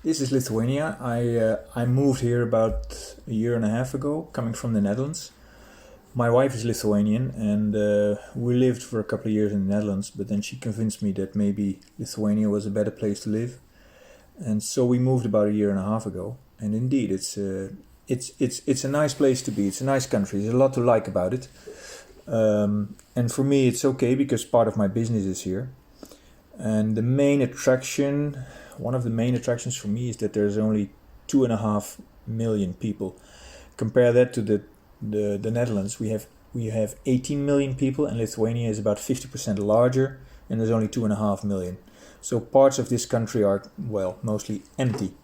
This is Lithuania. I moved here about a year and a half ago, coming from the Netherlands. My wife is Lithuanian, and we lived for a couple of years in the Netherlands. But then she convinced me that maybe Lithuania was a better place to live, and so we moved about a year and a half ago. And indeed, it's a nice place to be. It's a nice country. There's a lot to like about it. And for me, it's okay because part of my business is here. And the main attraction, one of the main attractions for me, is that there's only 2.5 million people. Compare that to the Netherlands. We have 18 million people, and Lithuania is about 50% larger, and there's only 2.5 million. So parts of this country are, well, mostly empty,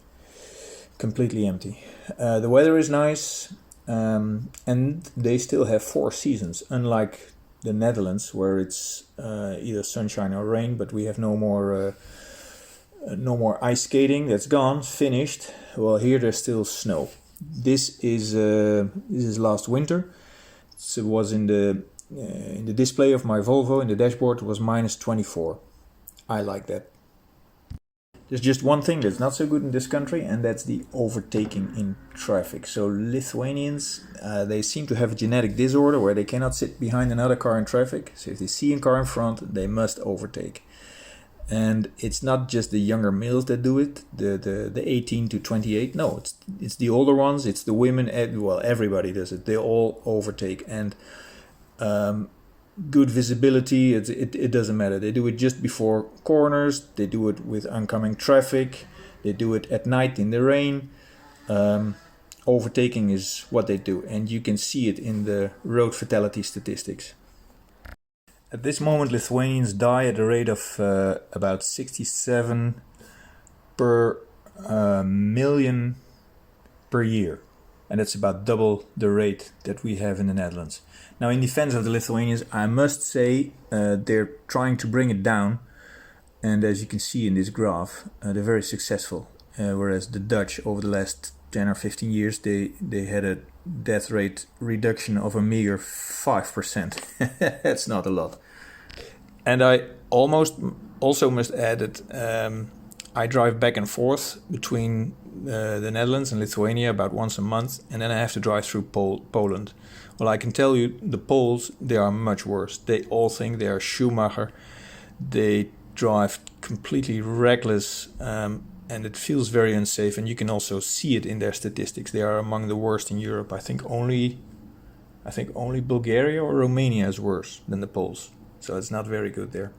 completely empty. The weather is nice, and they still have 4 seasons, unlike the Netherlands, where it's either sunshine or rain. But we have no more ice skating. That's gone, finished. Well, here there's still snow. This is last winter. So it was in the display of my Volvo in the dashboard. It was -24. I like that. There's just one thing that's not so good in this country, and that's the overtaking in traffic. So Lithuanians, they seem to have a genetic disorder where they cannot sit behind another car in traffic. So if they see a car in front, they must overtake. And it's not just the younger males that do it, the 18 to 28. No, it's the older ones, it's the women, well, everybody does it. They all overtake. And good visibility, it doesn't matter. They do it just before corners, they do it with oncoming traffic, they do it at night in the rain. Overtaking is what they do, and you can see it in the road fatality statistics. At this moment, Lithuanians die at a rate of about 67 per million per year. And that's about double the rate that we have in the Netherlands. Now, in defense of the Lithuanians, I must say they're trying to bring it down. And as you can see in this graph, they're very successful. Whereas the Dutch, over the last 10 or 15 years, they had a death rate reduction of a meager 5%. That's not a lot. And I also must add that I drive back and forth between the Netherlands and Lithuania about once a month, and then I have to drive through Poland. Well, I can tell you, the Poles, they are much worse. They all think they are Schumacher. They drive completely reckless, and it feels very unsafe. And you can also see it in their statistics. They are among the worst in Europe. I think only Bulgaria or Romania is worse than the Poles. So it's not very good there.